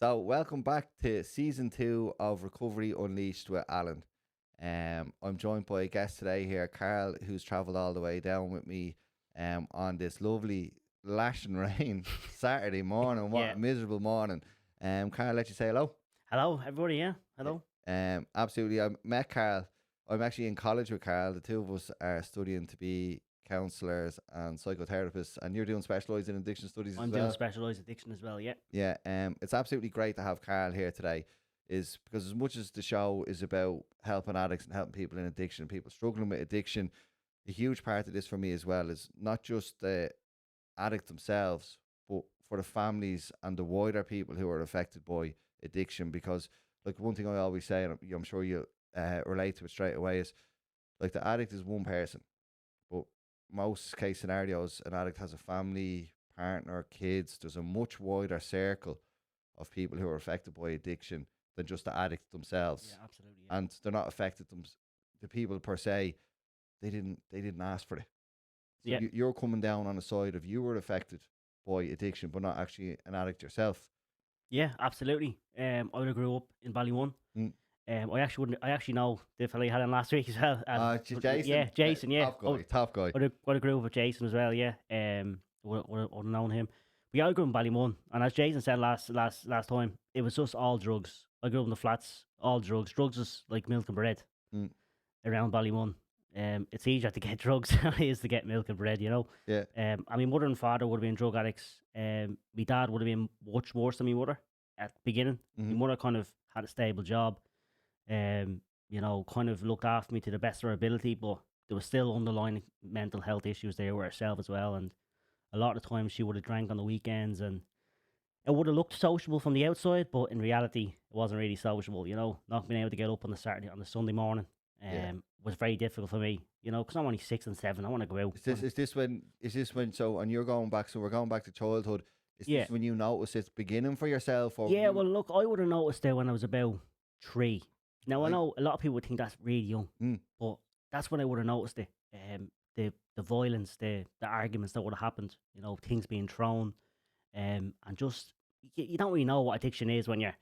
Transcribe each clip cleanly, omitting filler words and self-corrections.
So, welcome back to season 2 of Recovery Unleashed with Alan. I'm joined by a guest today here, Karl, who's travelled all the way down with me on this lovely lashing rain Saturday morning. What Yeah. a miserable morning. Karl, let you say hello. Hello, everybody. Yeah. Hello. Absolutely. I met Karl. I'm actually in college with Karl. The two of us are studying to be counsellors and psychotherapists, and you're doing specialised in addiction studies as I'm doing well. specialised addiction as well. Yeah. Yeah, it's absolutely great to have Karl here today, is because as much as the show is about helping addicts and helping people in addiction, people struggling with addiction, a huge part of this for me as well is not just the addict themselves, but for the families and the wider people who are affected by addiction. Because, like, one thing I always say, and I'm sure you'll relate to it straight away, is like the addict is one person, but most case scenarios, an addict has a family, partner, kids. There's a much wider circle of people who are affected by addiction than just the addict themselves. Yeah. Absolutely. Yeah. And they're not affected the people per se. They didn't ask for it. So Yeah. you're coming down on the side of you were affected by addiction, but not actually an addict yourself. Yeah. Absolutely. I would have grew up in Ballymun. Mm. I actually wouldn't. I actually know the fella you had on last week as well. Jason. Yeah, Jason. Yeah. Top guy. Would have grew up with Jason as well. Yeah. Would have known him. But yeah, I grew up in Ballymun, and as Jason said last time, it was just all drugs. I grew up in the flats, all drugs. Drugs is like milk and bread Mm. around Ballymun. It's easier to get drugs than it is to get milk and bread, you know. Yeah. I mean, mother and father would have been drug addicts. My dad would have been much worse than my mother at the beginning. Mhm. My mother kind of had a stable job, you know, kind of looked after me to the best of her ability, but there was still underlying mental health issues there with herself as well. And a lot of the time she would have drank on the weekends, and it would have looked sociable from the outside, but in reality, it wasn't really sociable, you know. Not being able to get up on the Sunday morning Yeah. was very difficult for me, you know, because I'm only 6 and 7. I want to go out. Is this when so and you're going back, so we're going back to childhood. Is Yeah. this when you notice it's beginning for yourself, or Yeah, well, look, I would have noticed it when I was about 3. Now, I Right. know a lot of people would think that's really young, Mm. but that's when I would have noticed it. The violence, the arguments that would have happened, you know, things being thrown, and just, you don't really know what addiction is when you're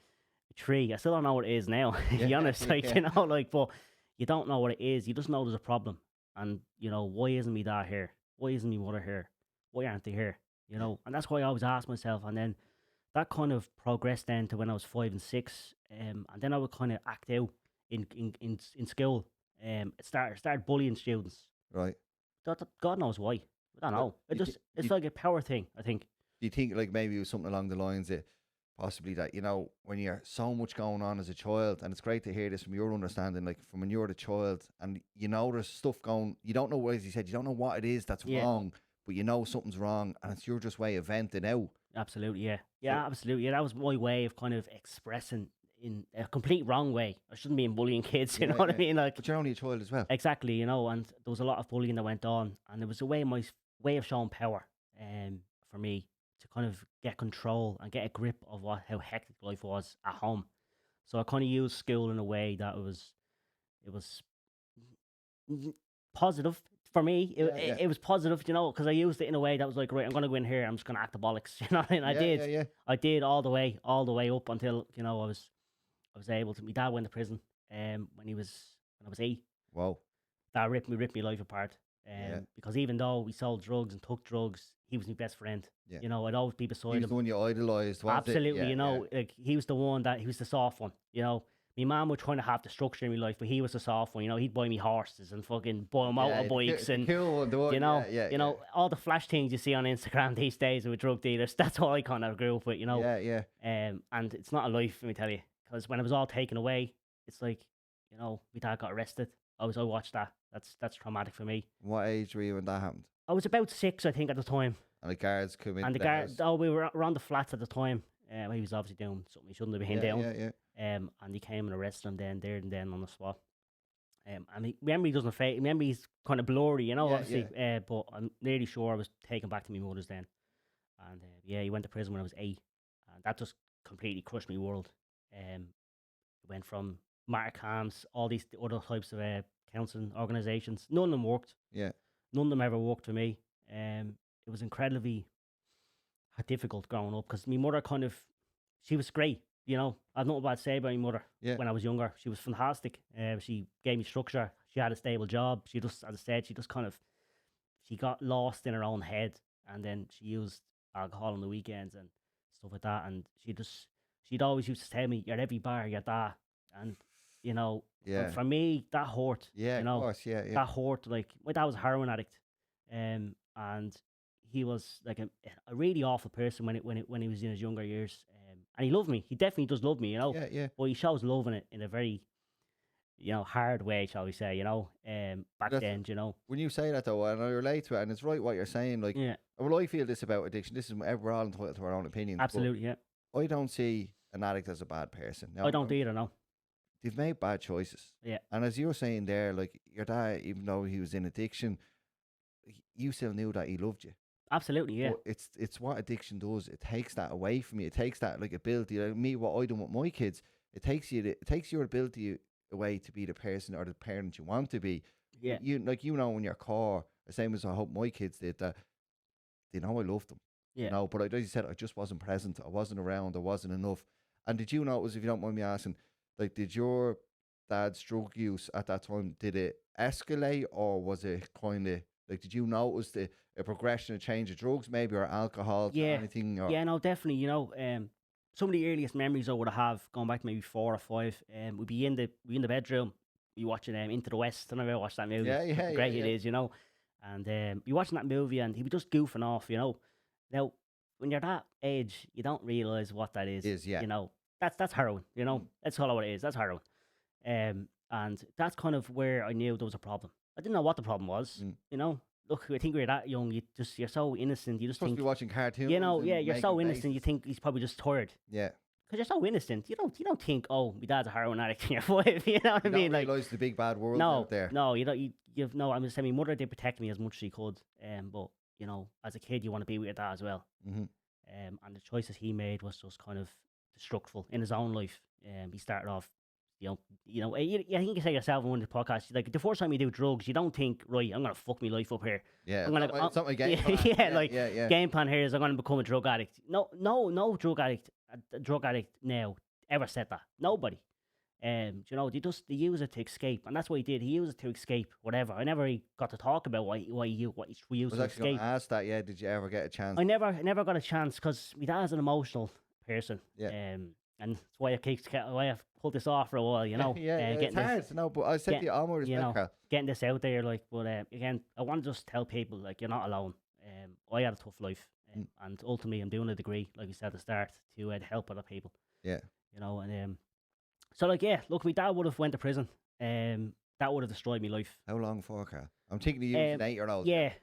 3. I still don't know what it is now, to be honest, like, Yeah. you know, like, but you don't know what it is. You just know there's a problem. And, you know, why isn't me dad here? Why isn't me mother here? Why aren't they here? You know, and that's why I always ask myself. And then that kind of progressed then to when I was 5 and 6. And then I would kind of act out in school. Started bullying students. Right. God knows why. I don't But know. It's like a power thing, I think. Do you think like maybe it was something along the lines of possibly that, you know, when you're so much going on as a child, and it's great to hear this from your understanding, like from when you're the child and you know there's stuff going, you don't know, as you said, you don't know what it is that's Yeah. wrong, but you know something's wrong, and it's your just way of venting out. Absolutely, yeah. Yeah, absolutely. Yeah, that was my way of kind of expressing in a complete wrong way. I shouldn't be bullying kids, you know what I mean? Like, But you're only a child as well. exactly, you know, and there was a lot of bullying that went on, and it was a way, my way of showing power, for me to kind of get control and get a grip of how hectic life was at home. So I kind of used school in a way that it was positive for me. It was positive, you know, because I used it in a way that was like, right, I'm gonna go in here, I'm just gonna act the bollocks, you know what I mean? I did. Yeah. I did all the way up until, you know, I was able to. My dad went to prison when I was 8. Wow. That ripped my life apart. Yeah. Because even though we sold drugs and took drugs, he was my best friend. Yeah. You know, I'd always be He beside was him. the one you idolised, wasn't it? Absolutely, Yeah, you know, like, he was the one that, he was the soft one, you know. My mum would trying to have the structure in my life, but he was the soft one, you know. He'd buy me horses and fucking buy motorbikes, the and cool one, the one, you know, yeah, you know, all the flash things you see on Instagram these days with drug dealers. That's all I kind of grew up with, you know. Yeah. And it's not a life, let me tell you, because when it was all taken away, it's like, you know, my dad got arrested. I watched that. That's traumatic for me. What age were you when that happened? I was about 6, I think, at the time. And the guards come in. And the guard, we were on the flats at the time. He was obviously doing something he shouldn't have been doing. Yeah. And he came and arrested him then, there and then on the spot. And memory doesn't fade. Memory's kind of blurry, you know, obviously. But I'm nearly sure I was taken back to my mother's then. And yeah, he went to prison when I was 8. And that just completely crushed my world. It went from Markhams, all these other types of counselling organisations. None of them worked. Yeah. None of them ever worked for me. It was incredibly difficult growing up because my mother she was great. you know, I have nothing bad to say about my mother. Yeah. When I was younger, she was fantastic. She gave me structure. She had a stable job. She just, as I said, she just kind of, she got lost in her own head, and then she used alcohol on the weekends and stuff like that. And she'd always used to tell me, "You're every bar, you're that," and you know, Yeah. for me, that hurt. Yeah, you of know, course. Yeah, yeah. that hurt. Like my dad was a heroin addict, and he was like a really awful person when he was in his younger years. And he loved me. He definitely does love me, you know. Yeah, yeah. But he shows love in it in a very, you know, hard way, shall we say, you know. Back That's- then, you know. When you say that though, and I relate to it, and it's right what you're saying. Like, Yeah, well, I feel this about addiction. This is we're all entitled to our own opinions. but absolutely. Yeah, I don't see an addict as a bad person. Now, I don't either. No. they've made bad choices. Yeah. And as you were saying there, like your dad, even though he was in addiction, you still knew that he loved you. Absolutely. Yeah. But it's what addiction does. It takes that away from you. It takes that like ability. Like me, what I do with my kids, it takes your ability away to be the person or the parent you want to be. Yeah. You like in your core, the same as I hope my kids did, that they know I loved them. Yeah. You know, but as you said, I just wasn't present. I wasn't around. I wasn't enough. And did you notice, if you don't mind me asking, like, did your dad's drug use at that time, did it escalate, or was it kind of like, did you notice a progression, a change of drugs, maybe, or alcohol, Yeah. anything? Or, Yeah. No, definitely. You know, some of the earliest memories I would have, going back to maybe 4 or 5, we'd be in the bedroom, we watching Into the West. I never watched that movie. Yeah, yeah, How great yeah, it is, you know. And we watching that movie, and he was just goofing off, you know. Now, when you're that age, you don't realize what that is. yeah. You know, that's heroin. You know, that's all what it is. That's heroin. And that's kind of where I knew there was a problem. I didn't know what the problem was. You know, look, I think we're that young. You're so innocent. You just supposed think, to be watching cartoons. you know, and yeah, you're so making innocent. You faces. think he's probably just tired. Yeah. Because you're so innocent. You don't think, oh, my dad's a heroin addict and you're 5. You know what I You mean? don't Like, realise the big bad world no, out there. no, you don't. You've no. I'm just saying, my mother did protect me as much as she could. But you know, as a kid, you want to be with your dad as well. Mm-hmm. And the choices he made was just kind of destructive in his own life. He started off, I think you say yourself in one of the podcasts, like the first time you do drugs, you don't think, right, I'm gonna fuck my life up here. Yeah, I'm gonna, it's not my game yeah, plan. yeah, game plan here is I'm gonna become a drug addict. No drug addict, a drug addict now ever said that. Nobody. You know, they use it to escape, and that's what he did. He used it to escape whatever. I never got to talk about why he used I to was actually going escape. to ask that. Yeah, did you ever get a chance? I never got a chance because my dad's an emotional person. Yeah. And that's why I've pulled this off for a while, you know. It's getting hard this, to know, but I said to you, all my respect, you know, Carl. getting this out there, like. But again, I want to just tell people, like, you're not alone. I had a tough life, and ultimately, I'm doing a degree, like we said at the start, to help other people. Yeah. You know, and so like, yeah, look, my dad would have went to prison. That would have destroyed my life. How long for, Carl? I'm thinking of you as an 8-year-old. Yeah.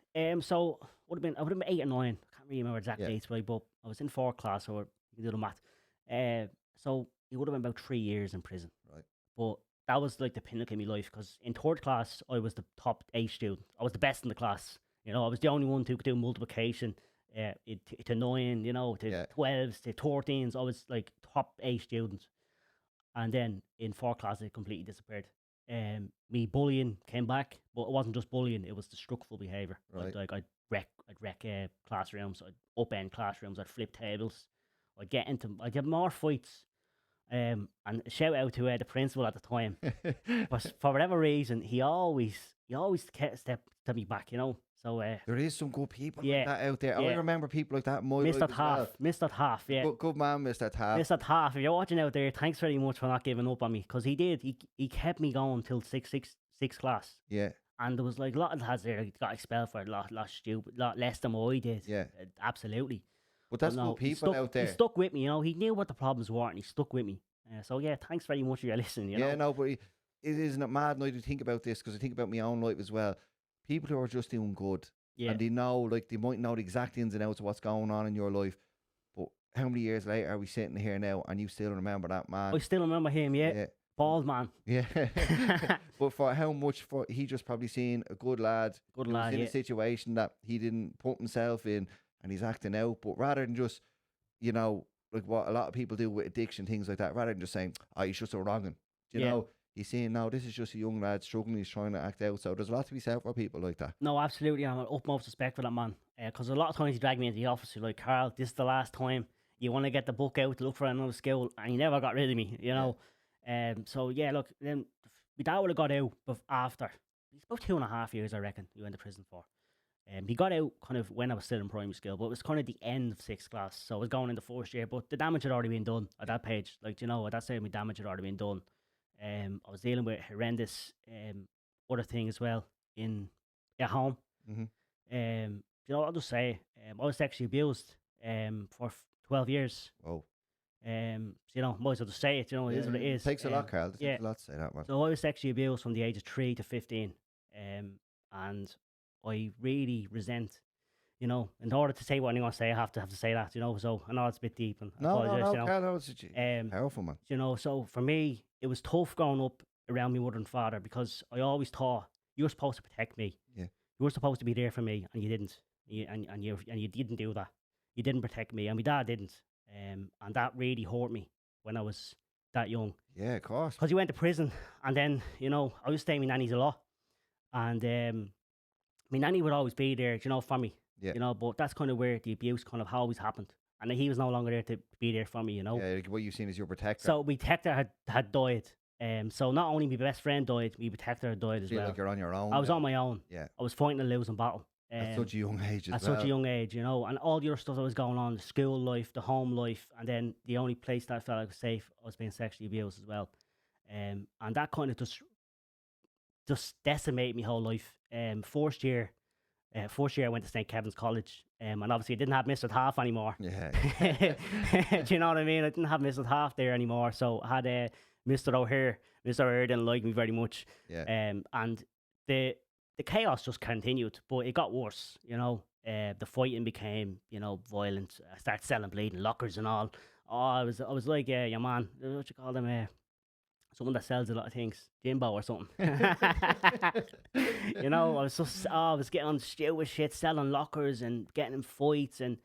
So I would have been 8 or 9. I can't really remember exact dates, right? But I was in 4th class, so you can do the math. So he would have been about 3 years in prison. Right. But that was like the pinnacle of my life, because in 3rd class I was the top 8 student. I was the best in the class. You know, I was the only one who could do multiplication to 9, you know, to 12s, to 13s. I was like top 8 students. And then in 4th class it completely disappeared. Me bullying came back, but it wasn't just bullying; it was destructive behaviour. Right. Like I'd wreck classrooms, I'd upend classrooms, I'd flip tables, I'd get more fights. And shout out to the principal at the time, but for whatever reason, he always stepped me back, you know. So there is some good people yeah, like that out there. yeah. I remember people like that in my missed life that as half, well. missed that half, yeah. Good man, missed that half. Missed that half. If you're watching out there, thanks very much for not giving up on me, because he did. He kept me going till sixth class. Yeah. And there was like a lot of lads there that got expelled for a lot less than what I did. Yeah. Absolutely. But that's good people out there. He stuck with me, you know. He knew what the problems were, and he stuck with me. So yeah, thanks very much for your listening. You know? No, but it isn't it mad now to think about this, because I think about my own life as well. People who are just doing good, and they know, like, they might know the exact ins and outs of what's going on in your life. But how many years later are we sitting here now, and you still remember that man? I still remember him. Yeah. Bald man. Yeah. But for how much, he just probably seen a good lad who was in a situation that he didn't put himself in, and he's acting out. But rather than just, you know, like what a lot of people do with addiction, things like that, rather than just saying, oh, he's just a wrong'un. You know, he's saying, no, this is just a young lad struggling, he's trying to act out. So there's a lot to be said for people like that. No, absolutely. I'm an utmost respect for that man. Because a lot of times he dragged me into the office. He's like, Carl, this is the last time. you want to get the book out to look for another school, and he never got rid of me, you know. So yeah, look, then my dad would have got out after. It's about 2.5 years, I reckon, he went to prison for. He got out kind of when I was still in primary school, but it was kind of the end of 6th class, so I was going into 1st year. But the damage had already been done at that page. Like, you know, at that stage, my damage had already been done. I was dealing with horrendous other thing as well at home. You know, I'll just say, I was sexually abused for 12 years. Oh. You know, might as well just say it. You know, it is what it is. It takes a lot, Carl. It takes a lot to say that, man. So I was sexually abused from the age of 3 to 15, and I really resent. You know, in order to say what I'm going to say, I have to say that. You know, so I know it's a bit deep, and no, you know, Carl, no, it's powerful, man. You know, so for me, it was tough growing up around my mother and father, because I always thought you were supposed to protect me. Yeah, you were supposed to be there for me, and you didn't. You didn't do that. You didn't protect me, and my dad didn't. And that really hurt me when I was that young. Yeah, of course. Because he went to prison, and then, you know, I was staying with my nannies a lot, and my nanny would always be there, you know, for me. Yeah. You know, but that's kind of where the abuse kind of always happened, and he was no longer there to be there for me. You know. Yeah, what you've seen is your protector. So my protector had died. So not only my best friend died, my protector had died as well. Like you're on your own. I was on my own. Yeah. I was fighting a losing battle. At such a young age At such a young age, you know, and all the other stuff that was going on, the school life, the home life, and then the only place that I felt I was safe, I was being sexually abused as well. And that kind of just decimated my whole life. First year I went to St. Kevin's College, and obviously I didn't have Mr. Half anymore. Yeah. Do you know what I mean? I didn't have Mr. Half there anymore, so I had Mr. O'Hare. Mr. O'Hare didn't like me very much. Yeah. And the chaos just continued, but it got worse, you know. The fighting became, you know, violent. I started selling bleeding lockers and all. Oh, I was like, your man, what you call them, someone that sells a lot of things, Jimbo or something. You know, I was getting on stupid shit, selling lockers and getting in fights, and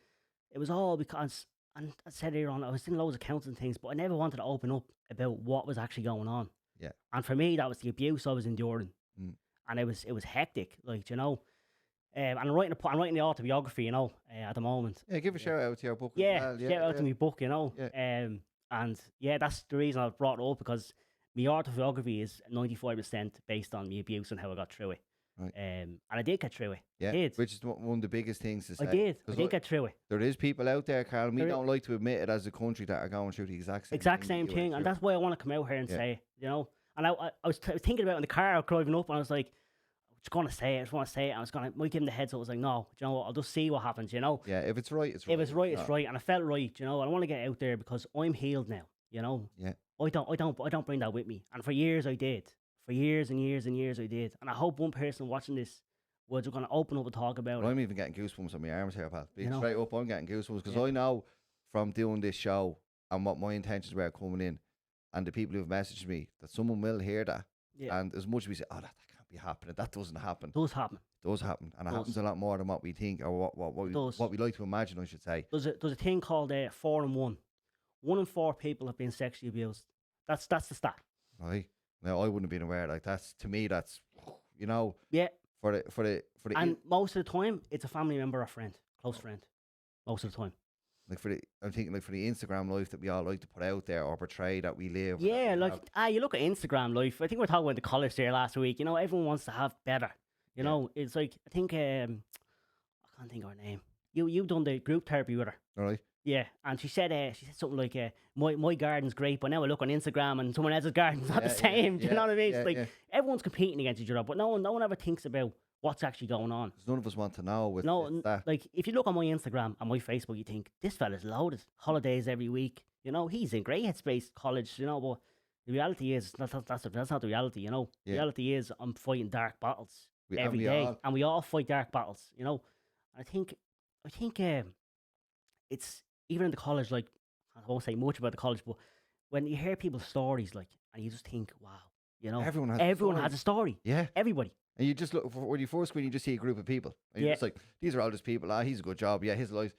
it was all because, and I said earlier on, I was in loads of counseling things, but I never wanted to open up about what was actually going on. Yeah. And for me, that was the abuse I was enduring. And it was hectic, like, you know. And I'm writing the autobiography, you know, at the moment. Yeah, give a shout out to your book. Yeah, shout out to my book, you know. Yeah. And yeah, that's the reason I brought it up, because my autobiography is 95% based on my abuse and how I got through it. Right. And I did get through it. Yeah, I did. which is one of the biggest things to say. I did get through it. There is people out there, Carl, we don't like to admit it as a country, that are going through the exact same thing. And that's why I want to come out here and say it, you know. And I was thinking about it in the car driving up, and I was like, I just want to say it. I was going to give him the heads up. I was like, no, you know what? I'll just see what happens, you know. Yeah, if it's right, it's right. If it's right, it's right. And I felt right, you know. I want to get out there because I'm healed now, you know. Yeah. I don't bring that with me. And for years I did. For years and years and years I did. And I hope one person watching this was going to open up and talk about it. I'm even getting goosebumps on my arms here, pal. Being You know? straight up, I'm getting goosebumps, because I know from doing this show and what my intentions were coming in, and the people who've messaged me, that someone will hear that. Yeah. And as much as we say, oh, that can't be happening, that doesn't happen. It does happen. It does happen. And it happens a lot more than what we think, or what we like to imagine, I should say. There's a thing called 4 in 1. 1 in 4 people have been sexually abused. That's the stat. Right. Now, I wouldn't have been aware. Like, to me, that's, you know. Yeah. For the and most of the time, it's a family member or friend, close friend. Most of the time. Like, I'm thinking, like, for the Instagram life that we all like to put out there or portray that we live. Yeah, like, you look at Instagram life. I think we were talking about the college there last week. You know, everyone wants to have better. You know, it's like, I think, I can't think of her name. You done the group therapy with her. All right. Yeah, and she said something like, my garden's great, but now I look on Instagram and someone else's garden's not the same. Do you know what I mean? It's like, everyone's competing against each other, but no one ever thinks about what's actually going on. Because none of us want to know with that. Like, if you look on my Instagram and my Facebook, you think, this fella's loaded. Holidays every week. You know, he's in great headspace, college, you know, but the reality is, that's not the reality, you know. The reality is, I'm fighting dark battles every day. And we all fight dark battles, you know. I think it's, even in the college, like, I won't say much about the college, but when you hear people's stories, like, and you just think, wow, you know, everyone has a story. Yeah. Everybody. And you just look, when you first screen, you just see a group of people. And you're just like, these are all just people. He's a good job. Yeah, his life.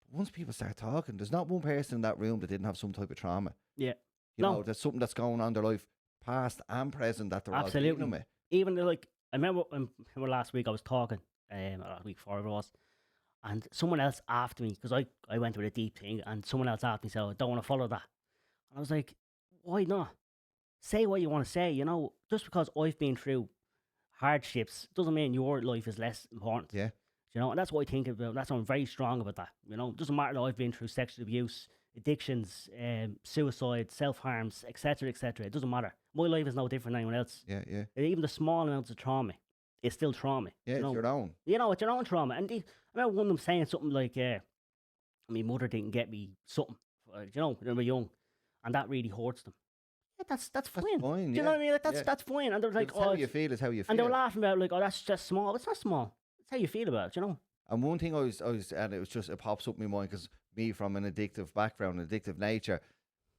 But once people start talking, there's not one person in that room that didn't have some type of trauma. Yeah. You know, there's something that's going on in their life, past and present, that they're all dealing with. Even, like, I remember last week I was talking, last week before it was, and someone else after me, because I went with a deep thing, and someone else after me said, I don't want to follow that. And I was like, why not? Say what you want to say, just because I've been through hardships doesn't mean your life is less important. Yeah. And that's what I think about. That's why I'm very strong about that. It doesn't matter that I've been through sexual abuse, addictions, suicide, self-harms, etc., etc. It doesn't matter. My life is no different than anyone else. Yeah, yeah. And even the small amounts of trauma is still trauma. Yeah, it's your own. It's your own trauma. And I remember one of them saying something like, my mother didn't get me something, when they were young, and that really hurts them. Yeah, that's fine. Fine, Do you know what I mean? Like, that's fine. And they're like, how you feel is how you feel. And they were laughing about like, that's just small. It's not small. It's how you feel about it, And one thing I was, and it pops up in my mind because me from an addictive background, an addictive nature,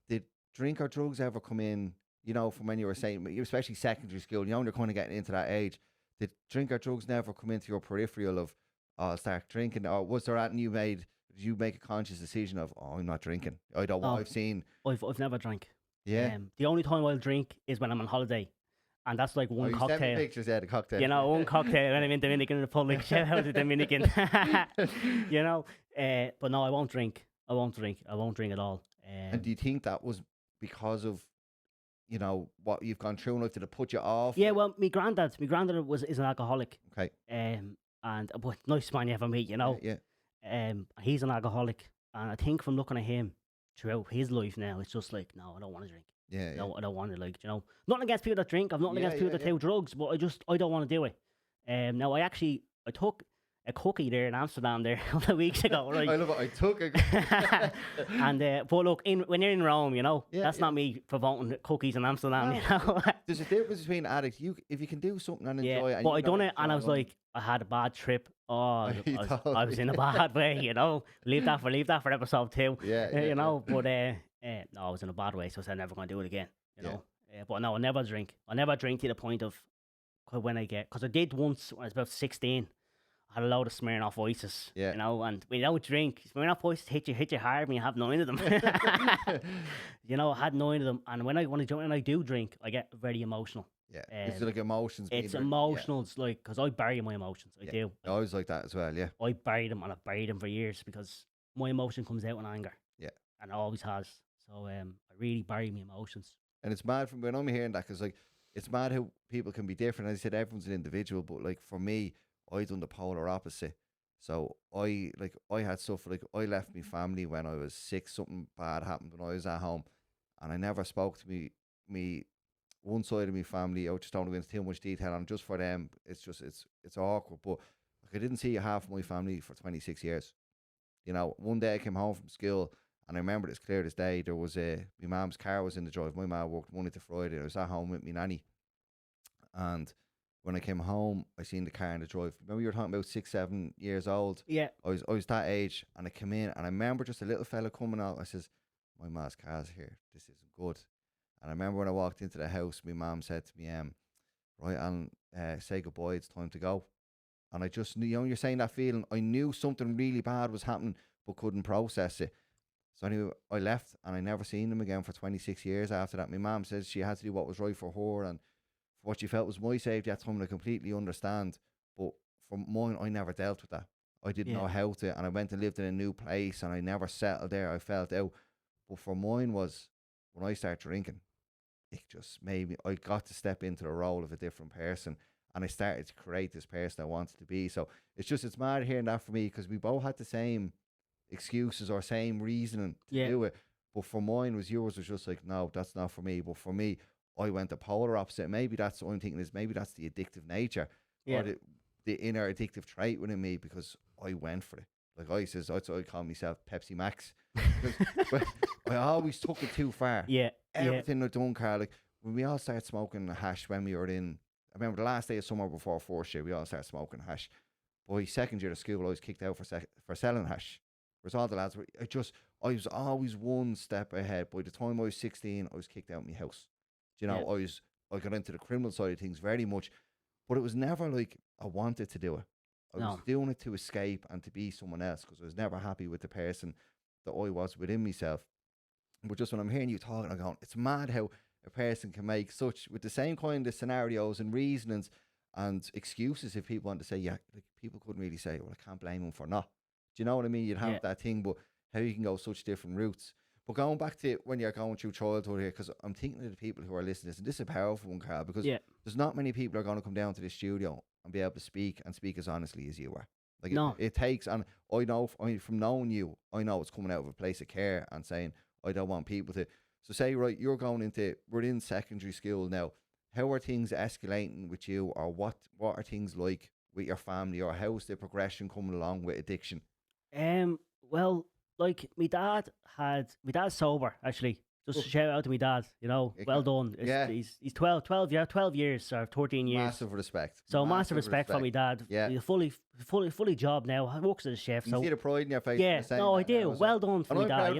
did drink or drugs ever come in? From when you were saying, especially secondary school, when you're kind of getting into that age, did drink or drugs never come into your peripheral of, I'll start drinking, or was there anything did you make a conscious decision of, I'm not drinking? I don't what I've seen. I've never drank. Yeah. The only time I'll drink is when I'm on holiday. And that's like one cocktail. Sent me pictures, the cocktail. One cocktail when I'm in Dominican Republic. Shout out to Dominican. But no, I won't drink. I won't drink at all. And do you think that was because of, what you've gone through in life? Did it put you off? Yeah, well, my granddad is an alcoholic. Okay. But nice man you ever meet, Yeah. He's an alcoholic, and I think from looking at him throughout his life now, it's just like, no, I don't want to drink. Yeah. No, I don't want to, nothing against people that drink. I've nothing against people that do drugs, but I don't want to do it. Now I took a cookie there in Amsterdam there a couple of weeks ago, right? I love it. I took a and but look, when you're in Rome, that's not me promoting cookies in Amsterdam. There's a difference between addicts. If you can do something and enjoy it. But I done it, and I was like, I had a bad trip. Oh, I was in a bad way, Leave that for episode 2. But no, I was in a bad way, so I said I'm never going to do it again. But no, I never drink. I never drink to the point of because I did once when I was about 16. I had a load of Smirnoff Ices, and when you don't drink, Smirnoff Ices hit you hard when you have 9 of them. I had 9 of them, and when I do drink, I get very emotional. Yeah, it's like emotions. It's emotional. It's like, because I bury my emotions. I do. I always like that as well. Yeah, I bury them, and I've buried them for years because my emotion comes out in anger. Yeah, and it always has. So I really bury my emotions. And it's mad from when I'm hearing that, because like it's mad how people can be different. As I said, everyone's an individual, but like for me, I done the polar opposite. So I had stuff like I left my family when I was 6. Something bad happened when I was at home, and I never spoke to me one side of my family. I just don't go into too much detail, and just for them, it's awkward. But like, I didn't see half of my family for 26 years. One day I came home from school, and I remember it's clear as day. There was my mum's car was in the drive. My mum worked Monday to Friday. I was at home with my nanny, and when I came home, I seen the car in the drive. Remember you were talking about 6, 7 years old? Yeah. I was that age, and I came in, and I remember just a little fella coming out. I says, my ma's car's here. This isn't good. And I remember when I walked into the house, my mum said to me, right, Alan, say goodbye, it's time to go. And I just knew, you're saying that feeling, I knew something really bad was happening, but couldn't process it. So anyway, I left, and I never seen them again for 26 years after that. My mum says she had to do what was right for her, and for what she felt was my safety at home, and I completely understand. But for mine, I never dealt with that. I didn't know how to, and I went and lived in a new place, and I never settled there. I felt out. But for mine was, when I started drinking, it just made me, I got to step into the role of a different person, and I started to create this person I wanted to be. So it's mad hearing that for me, because we both had the same excuses or same reasoning to do it. But for mine, yours was just like, no, that's not for me. But for me, I went the polar opposite. Maybe that's what I'm thinking, is maybe that's the addictive nature, or the inner addictive trait within me, because I went for it. Like I call myself Pepsi Max. I always took it too far. Everything I've done, Carl, like when we all started smoking hash when we were in, I remember the last day of summer before first year, we all started smoking hash. By second year of school, I was kicked out for selling hash. Whereas all the lads were, I was always one step ahead. By the time I was 16, I was kicked out of my house. I got into the criminal side of things very much, but it was never like I wanted to do it. I was doing it to escape and to be someone else, because I was never happy with the person that I was within myself. But just when I'm hearing you talking, I'm going, it's mad how a person can make such, with the same kind of scenarios and reasonings and excuses, if people want to say, like people couldn't really say, well, I can't blame them for not. you know what I mean? You'd have that thing, but how you can go such different routes. But going back to when you're going through childhood here, because I'm thinking of the people who are listening to this, and this is a powerful one, Carl, because there's not many people who are going to come down to the studio and be able to speak as honestly as you are. Like it takes, and I know from knowing you, I know it's coming out of a place of care and saying, I don't want people to. So say, right, we're in secondary school now. How are things escalating with you, or what are things like with your family, or how's the progression coming along with addiction? Well, like my dad's sober actually. Just shout out to my dad, well done. He's 12 years or 13 years. Massive respect. So massive respect for my dad. Yeah. He's fully job now. He works as a chef. You see the pride in your face. Yeah, no, I do. Well done for my dad,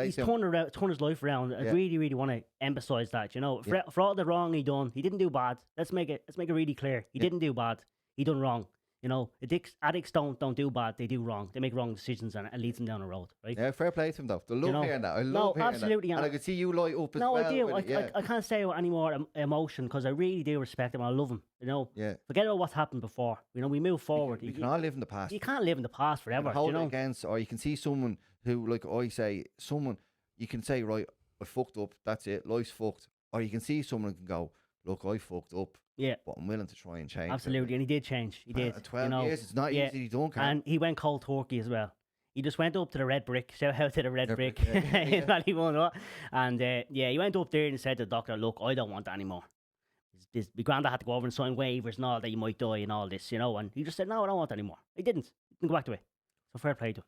he's turned his life around. I really, really want to emphasize that, for all the wrong he done, he didn't do bad. Let's make it really clear. He didn't do bad. He done wrong. Addicts don't do bad. They do wrong. They make wrong decisions, and it leads them down a road, right? Yeah, fair play to him though. I love hearing that. I love hearing absolutely, that. And I can see you light up as well. No, I do. I can't say it with any more emotion because I really do respect him. I love him. Forget about what's happened before. We move forward. You can all live in the past. You can't live in the past forever. Hold it against, or you can see someone who, like I say, you can say, right, I fucked up. That's it. Life's fucked. Or you can see someone who can go, look, I fucked up. Yeah, but I'm willing to try and change. Absolutely, and he did change. He did. 12 years, it's not easy to do. And he went cold turkey as well. He just went up to the Red Brick. Shout out to the Red Brick. And he went up there and said to the doctor, "Look, I don't want that anymore. My granddad had to go over and sign waivers and all that you might die and all this, And he just said, "No, I don't want that anymore." He didn't. He didn't go back to it. So fair play to him.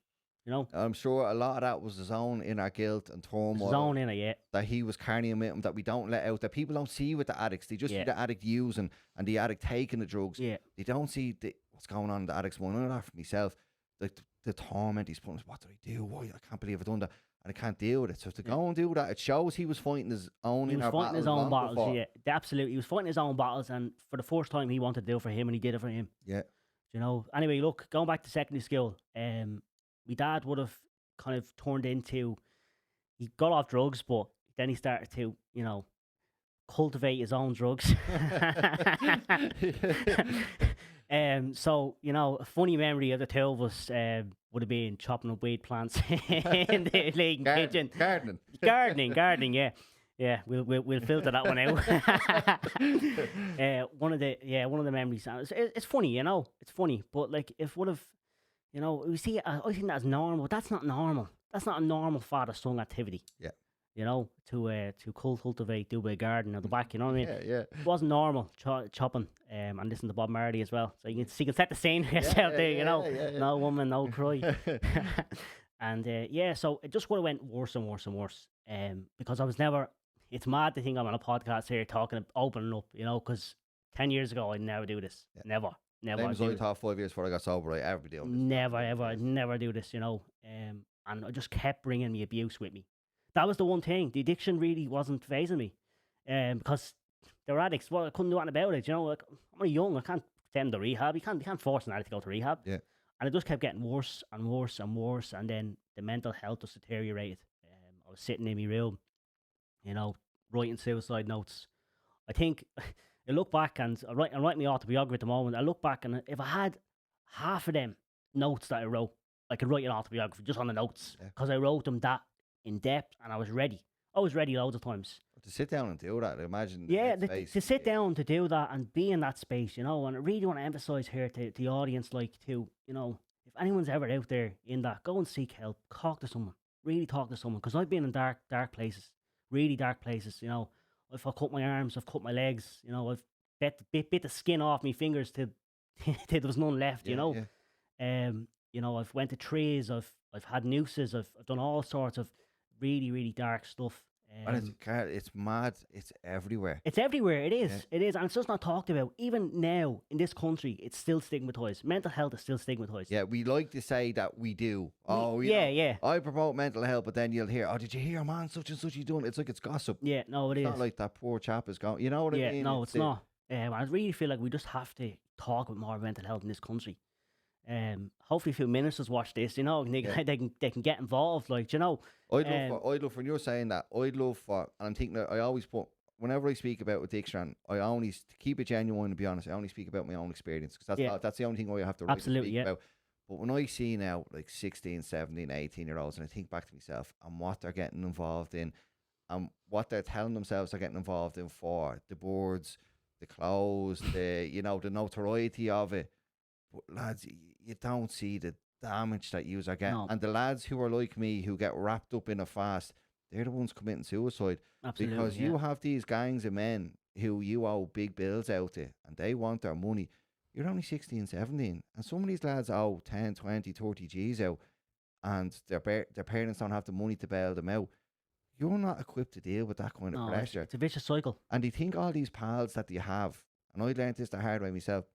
I'm sure a lot of that was his own inner guilt and turmoil. His own inner, that he was carrying with him, that we don't let out, that people don't see with the addicts. They just see the addict using and the addict taking the drugs. Yeah. They don't see what's going on in the addict's mind. I know that for myself. The torment he's putting, what did I do? Why? I can't believe I've done that. And I can't deal with it. So to go and do that, it shows he was fighting his own inner battles. He was fighting his own battles, absolutely. He was fighting his own battles, and for the first time he wanted to do it for him, and he did it for him. Yeah. Anyway, look, going back to secondary school, my dad would have kind of turned into, he got off drugs, but then he started to, cultivate his own drugs. So, a funny memory of the two of us would have been chopping up weed plants in the League kitchen. Gardening, yeah. Yeah, we'll filter that one out. One of the memories. It's funny, it's funny, but like if would have. We see. I think that's normal. That's not normal. That's not a normal father-son activity. Yeah. To cultivate, do a garden at the back. You know what I mean? Yeah. It wasn't normal chopping. And listen to Bob Marley as well. So you can set the scene yourself there. Yeah. No woman, no cry. And so it just would have went worse and worse and worse. Because I was never. It's mad to think I'm on a podcast here talking opening up. Because 10 years ago I'd never do this. Yeah. Never. Same as I thought 5 years before I got sober, right? Every day. Never, ever, I'd never do this, And I just kept bringing me abuse with me. That was the one thing. The addiction really wasn't phasing me. Because they were addicts. Well, I couldn't do anything about it, Like, I'm only young. I can't send them to rehab. You can't force an addict to go to rehab. Yeah. And it just kept getting worse and worse and worse. And then the mental health just deteriorated. I was sitting in my room, writing suicide notes. I think... I look back and I'm writing my autobiography at the moment. I look back and if I had half of them notes that I wrote, I could write an autobiography just on the notes because I wrote them that in depth and I was ready. I was ready loads of times. To sit down and do that, imagine. Yeah, to sit down to do that and be in that space, And I really want to emphasize here to the audience, if anyone's ever out there in that, go and seek help. Talk to someone. Really talk to someone because I've been in dark places, really dark places, If I cut my arms, I've cut my legs, I've bit the skin off my fingers till there was none left, Yeah. I've went to trees, I've had nooses, I've done all sorts of really, really dark stuff. And it's mad, it's everywhere. It is, and it's just not talked about. Even now, in this country, it's still stigmatised. Mental health is still stigmatised. Yeah, we like to say that we do. Yeah. I promote mental health, but then you'll hear, did you hear, man, such and such he's doing? It's like it's gossip. Yeah, no, it is. It's not like that poor chap is going, you know what I mean? Yeah, no, it's not. I really feel like we just have to talk about more mental health in this country. Hopefully a few ministers watch this, and they can get involved, I'd love for, when you're saying that, and I'm thinking that I always put, whenever I speak about addiction, I only, to keep it genuine, to be honest, I only speak about my own experience, because that's the only thing I have to really speak about. But when I see now like 16, 17, 18-year-olds, and I think back to myself and what they're getting involved in and what they're telling themselves they're getting involved in for the boards, the clothes, the notoriety of it. But lads, you don't see the damage that you are getting. No, And the lads who are like me who get wrapped up in a fast, they're the ones committing suicide. absolutely, Because yeah. you have these gangs of men who you owe big bills out to and they want their money. You're only 16, 17. And some of these lads owe 10, 20, 30 G's out and their parents don't have the money to bail them out. You're not equipped to deal with that kind of No, pressure. it's a vicious cycle. And you think all these pals that you have, and I learned this the hard way myself,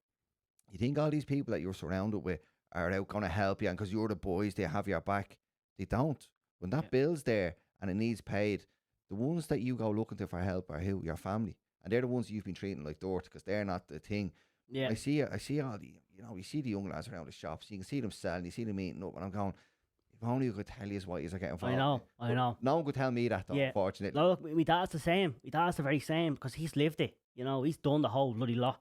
you think all these people that you're surrounded with are out going to help you, and because you're the boys, they have your back. They don't. When that Yeah. bill's there and it needs paid, the ones that you go looking to for help are who? Your family. And they're the ones you've been treating like dirt because they're not the thing. Yeah, I see all the, you see the young lads around the shops, you can see them selling, you see them eating up, and I'm going, if only you could tell you what you're getting involved I know. No one could tell me that, though, Yeah. unfortunately. Look, my dad's the same. My dad's the very same because he's lived it. He's done the whole bloody lot,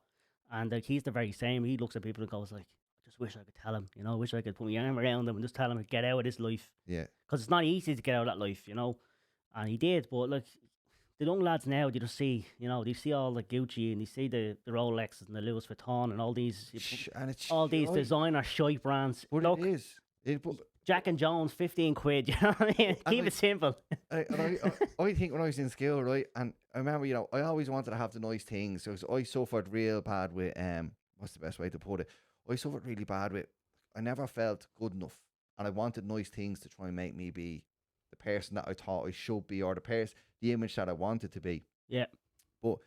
and he's the very same. He looks at people and goes like, "I just wish I could tell him. I wish I could put my arm around him and just tell him to get out of this life." Yeah. Because it's not easy to get out of that life, And he did, but like the young lads now, they just see, they see all the Gucci and they see the Rolexes and the Louis Vuitton and all these, And it's all these shite. designer shite brands. But Look, it is. But Jack and Jones, 15 quid. You know what I mean? Keep it simple. I think when I was in school, right, and I remember, I always wanted to have the nice things. So I suffered real bad with what's the best way to put it? I suffered really bad with. I never felt good enough, and I wanted nice things to try and make me be the person that I thought I should be, or the image that I wanted to be. Yeah. But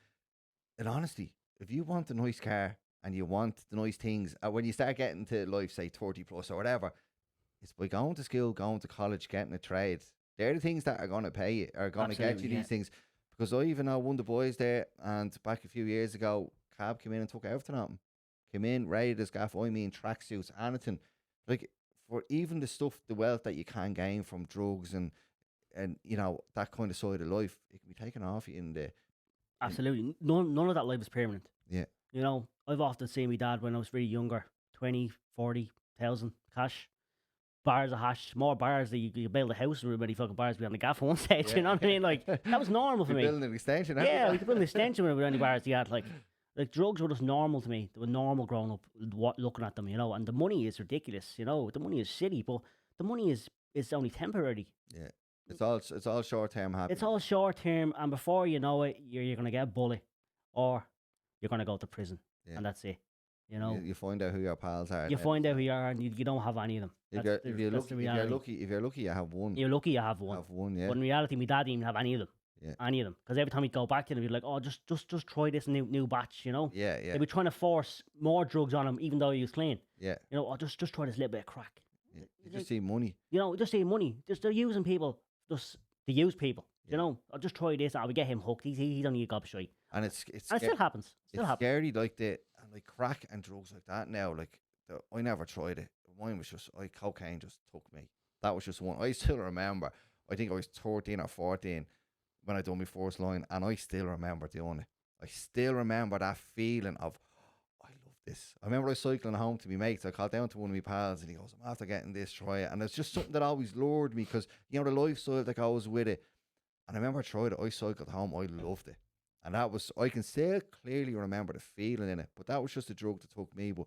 in honesty, if you want a nice car and you want the nice things, when you start getting to life, say 30 plus or whatever, it's by going to school, going to college, getting a trade. They're the things that are going to pay you, are going to get you these things. Because I even know one of the boys there, and back a few years ago, Cab came in and took everything at him. Came in, raided his gaff, tracksuits, anything. Like, for even the stuff, the wealth that you can gain from drugs and that kind of side of life, it can be taken off you in the... Absolutely. None of that life is permanent. Yeah. I've often seen my dad when I was really younger, 20, 40,000 cash. Bars of hash, more bars that you build a house with many fucking bars behind the gaff on stage, you know what I mean? Like, that was normal for me. Building an extension, yeah, we could build an extension with any bars you had. Like drugs were just normal to me. They were normal growing up, looking at them, and the money is ridiculous, the money is shitty, but the money is only temporary. Yeah. It's all short term happiness. It's all short term, and before you know it, you're gonna get a bullet, or you're gonna go to prison, and that's it. You find out who your pals are. You find out who you are, and you don't have any of them. If you're lucky, you have one. You're lucky, you have one. Yeah. But in reality, my dad didn't even have any of them. Yeah. Any of them, because every time he'd go back to them, he'd be like, "Oh, just try this new batch," Yeah, yeah. They'd be trying to force more drugs on him, even though he was clean. Yeah. Oh, just try this little bit of crack. Yeah. You just see money. Just see money. They're using people just to use people. I'll just try this. I would get him hooked. He's only a gobshite. And it still happens. It's scary, like crack and drugs like that now. Like I never tried it. Mine was just cocaine just took me. That was just one. I still remember. I think I was 13 or 14 when I done my first line, and I still remember doing it. I still remember that feeling of, I love this. I remember I was cycling home to my mates. I called down to one of my pals, and he goes, "I'm after getting this, try it." And it's just something that always lured me because the lifestyle that goes with it. And I remember I tried it. I cycled home. I loved it. And that was, I can still clearly remember the feeling in it. But that was just a drug that took me. But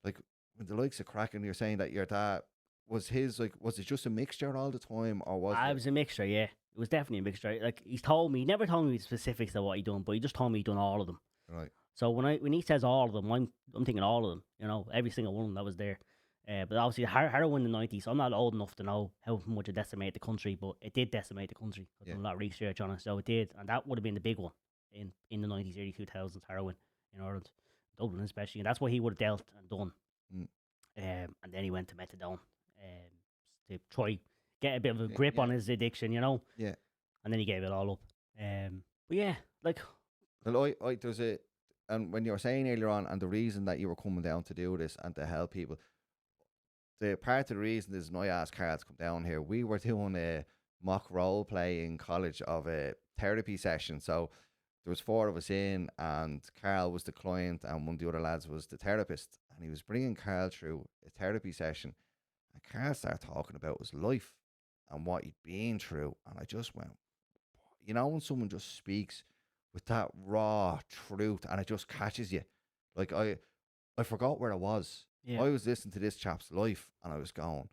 like, with the likes of crack, and you're saying that your dad, was it just a mixture all the time, or was it? It was a mixture, yeah. It was definitely a mixture. Like, he never told me the specifics of what he done, but he just told me he done all of them. Right. So when he says all of them, I'm thinking all of them, every single one that was there. But obviously, heroin in the 90s, I'm not old enough to know how much it decimated the country, but it did decimate the country. I've done a lot of research on it, so it did. And that would have been the big one in the 90s, early 2000s, heroin in Ireland, Dublin especially. And that's what he would have dealt and done. And then he went to methadone to try get a bit of a grip on his addiction, Yeah. And then he gave it all up. But yeah, like... Well, there's a... And when you were saying earlier on, and the reason that you were coming down to do this and to help people, the part of the reason is, and I asked Karl to come down here, we were doing a mock role play in college of a therapy session. So there was four of us in, and Carl was the client, and one of the other lads was the therapist, and he was bringing Carl through a therapy session, and Carl started talking about his life and what he'd been through, and I just went, you know, when someone just speaks with that raw truth, and it just catches you, like I forgot where I was. Yeah. I was listening to this chap's life, and I was going,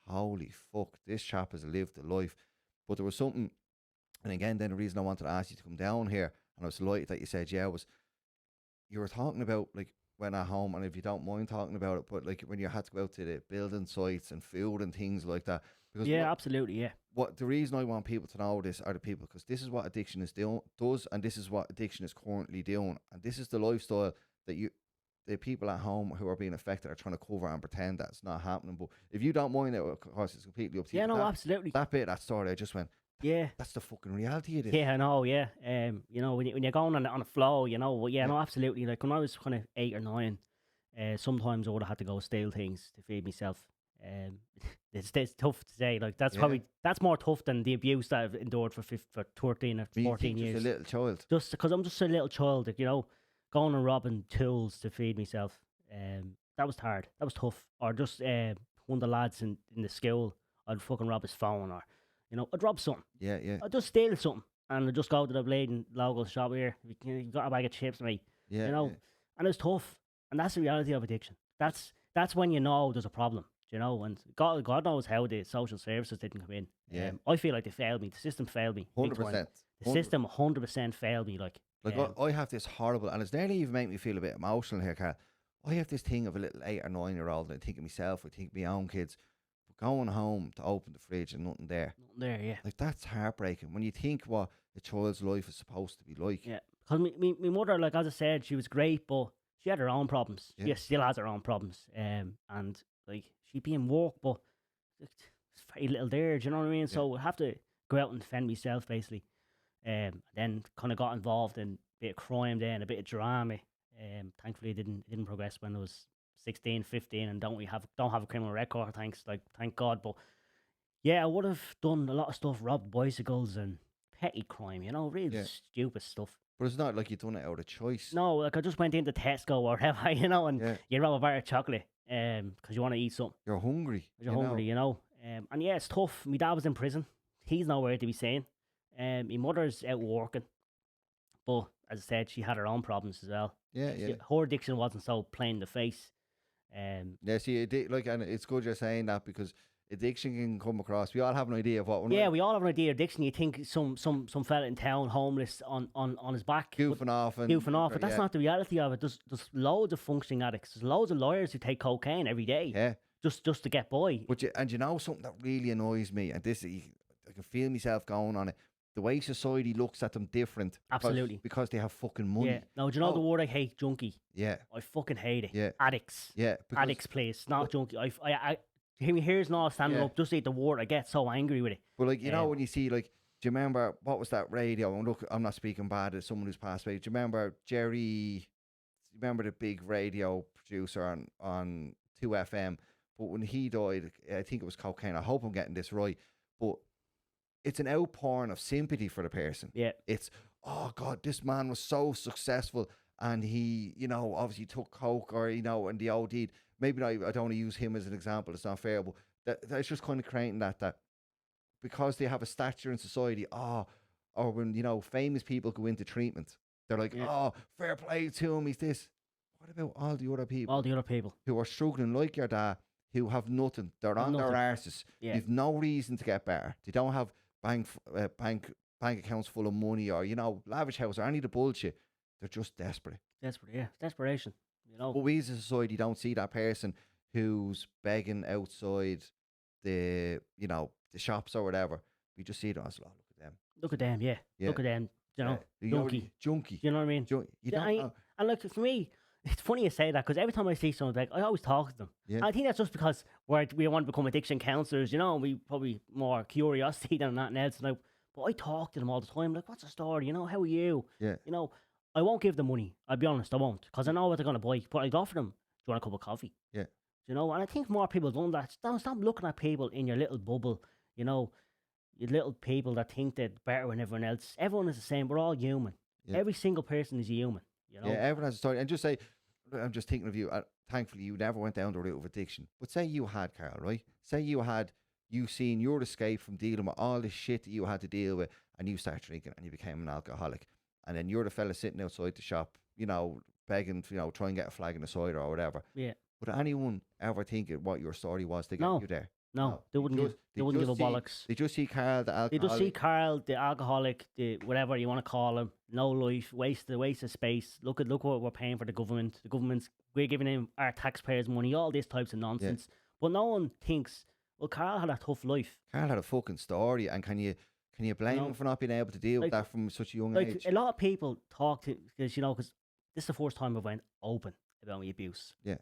holy fuck, this chap has lived a life. But there was something, and again, then the reason I wanted to ask you to come down here, and I was delighted that you said yeah, was you were talking about like when at home, and if you don't mind talking about it, but like when you had to go out to the building sites and food and things like that. Because Yeah, absolutely, yeah. what the reason I want people to know this are the people, because this is what addiction is does, and this is what addiction is currently doing, and this is the lifestyle that the people at home who are being affected are trying to cover and pretend that it's not happening. But if you don't mind it, of course, it's completely up to you. Yeah, no, that, absolutely. that story, I just went, Yeah, that's the fucking reality of it. yeah, I know, yeah. You know, when you're going on a flow, you know, yeah, no, absolutely. Like when I was kind of 8 or 9, sometimes I would have had to go steal things to feed myself. It's tough to say. Like that's probably more tough than the abuse that I've endured for 13 or 14 years. Just a little child. Just because I'm just a little child, like, you know, going and robbing tools to feed myself. That was hard. That was tough. Or just one of the lads in the school, I'd fucking rob his phone, or you know, I'd rob something. Yeah, yeah. I'd just steal something, and I'd just go to the bleeding local shop here. You got a bag of chips, mate. Yeah, you know, and it's tough, and that's the reality of addiction. That's when you know there's a problem. You know, and God knows how the social services didn't come in. Yeah. I feel like they failed me. The system failed me. 100%. The system 100% failed me. Like I have this horrible, and it's nearly even make me feel a bit emotional here, Carl. I have this thing of a little 8 or 9 year old, and I think of myself, I think of my own kids, but going home to open the fridge and nothing there. Nothing there, yeah. Like, that's heartbreaking when you think what a child's life is supposed to be like. Yeah, because my mother, like as I said, she was great, but she had her own problems. Yeah. She still has her own problems. And like she'd be in work, but it's very little there. Do you know what I mean? So I have to go out and defend myself, basically. Then kind of got involved in a bit of crime, then a bit of drama. Thankfully, it didn't progress when I was 16, 15, and don't have a criminal record. Thank God. But yeah, I would have done a lot of stuff, robbed bicycles and petty crime. You know, really stupid stuff. But it's not like you've done it out of choice. No, like I just went into Tesco or whatever, you know, and you rob a bar of chocolate because you want to eat something. You're hungry. You're hungry, you know. And yeah, it's tough. My dad was in prison. He's nowhere to be seen. My mother's out working. But as I said, she had her own problems as well. Yeah, yeah. Her addiction wasn't so plain in the face. Yeah, see, and it's good you're saying that, because addiction can come across. We all have an idea of what we're we all have an idea of addiction. You think some fella in town, homeless, on his back, goofing off, but that's not the reality of it. There's loads of functioning addicts. There's loads of lawyers who take cocaine every day. Yeah, just to get by. But you know something that really annoys me, and this I can feel myself going on it. The way society looks at them different. Absolutely. Because they have fucking money. Yeah. No, do you know the word I hate? Junkie. Yeah. I fucking hate it. Yeah. Addicts. Yeah. Addicts, please. Not junkie. I here's not standing up. Just eat the word. I get so angry with it. But like, you know, when you see, like, do you remember, what was that radio? And look, I'm not speaking bad as someone who's passed away. Do you remember Jerry? Remember the big radio producer on 2FM? But when he died, I think it was cocaine. I hope I'm getting this right. But it's an outpouring of sympathy for the person. Yeah. It's, oh God, this man was so successful, and he, you know, obviously took coke, or, you know, and the OD'd. Maybe I don't want to use him as an example. It's not fair, but that's just kind of creating that because they have a stature in society. Or when, you know, famous people go into treatment, they're like, oh, fair play to him. He's this. What about all the other people? All the other people who are struggling like your dad, who have nothing. They're on their arses. Yeah. They've no reason to get better. They don't have bank accounts full of money, or, you know, lavish house, or any of the bullshit. They're just desperate. Desperation. You know. But we as a society don't see that person who's begging outside the, you know, the shops or whatever. We just see them as, oh, look at them. Look at them, yeah. Look at them. You know, junkie. You know what I mean? You don't know. And like, for me, it's funny you say that, because every time I see someone, like, I always talk to them. Yeah. And I think that's just because we want to become addiction counsellors, you know, and we probably more curiosity than anything else. But I talk to them all the time, like, what's the story? You know, how are you? Yeah. You know, I won't give them money. I'll be honest, I won't, because I know what they're going to buy. But I'd offer them, do you want a cup of coffee? Yeah. You know, and I think more people done that. Stop looking at people in your little bubble, you know, you little people that think they're better than everyone else. Everyone is the same. We're all human. Every single person is a human, you know. Yeah, everyone has a story. And just say, I'm just thinking of you. Thankfully, you never went down the route of addiction. But say you had, Carl, right? Say you seen your escape from dealing with all the shit that you had to deal with, and you start drinking, and you became an alcoholic, and then you're the fella sitting outside the shop, begging, try and get a flag in the cider or whatever. Yeah. Would anyone ever think of what your story was to get No. you there? No, they wouldn't give a bollocks. They just see Carl, the alcoholic. They just see Carl, the alcoholic, the whatever you want to call him. No life, waste of space. Look what we're paying for the government. We're giving him our taxpayers' money. All these types of nonsense. Yeah. But no one thinks, well, Carl had a tough life. Carl had a fucking story, and can you blame him for not being able to deal with that from such a young age? A lot of people talk to because this is the first time I went open about my abuse. Yeah.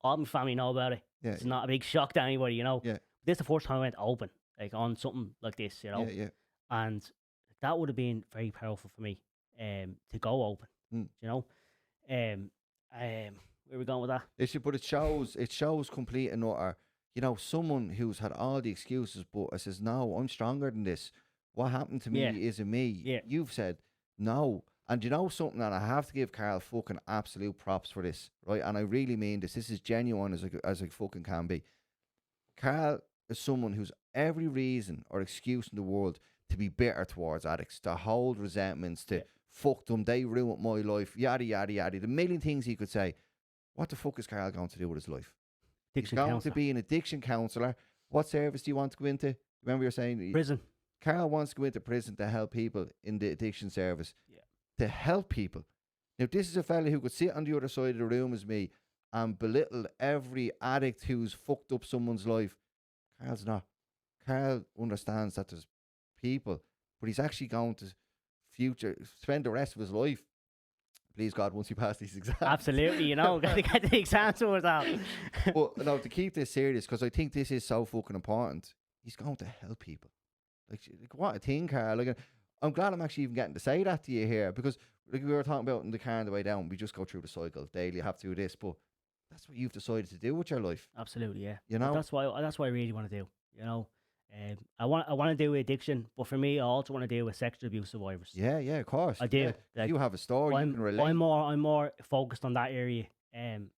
All my family know about it. Yeah. It's not a big shock to anybody, Yeah. This is the first time I went open, on something like this, Yeah, yeah. And that would have been very powerful for me, to go open. Where are we going with that? But it shows complete and utter, someone who's had all the excuses, but I says, no, I'm stronger than this. What happened to me isn't me. Yeah. You've said no. And something, and I have to give Carl fucking absolute props for this, right? And I really mean this. This is genuine as I fucking can be. Carl is someone who's every reason or excuse in the world to be bitter towards addicts, to hold resentments, to fuck them, they ruined my life, yada, yada, yada. The million things he could say. What the fuck is Carl going to do with his life? He's going to be an addiction counsellor. What service do you want to go into? Remember you were saying? Prison. Carl wants to go into prison to help people in the addiction service. Yeah. To help people. Now, this is a fella who could sit on the other side of the room as me and belittle every addict who's fucked up someone's life. Carl's not. Carl understands that there's people, but he's actually going to spend the rest of his life, please God, once you pass these exams. Absolutely, got to get the exams sorted out. But no, to keep this serious, because I think this is so fucking important, he's going to help people. Like what a thing, Carl. I'm glad I'm actually even getting to say that to you here, because we were talking about in the car on the way down, we just go through the cycle daily, have to do this, but that's what you've decided to do with your life. Absolutely, yeah. That's what I really want to do. I want to deal with addiction, but for me, I also want to deal with sexual abuse survivors. Yeah, of course. I do. Yeah. You have a story, you can relate. I'm more focused on that area than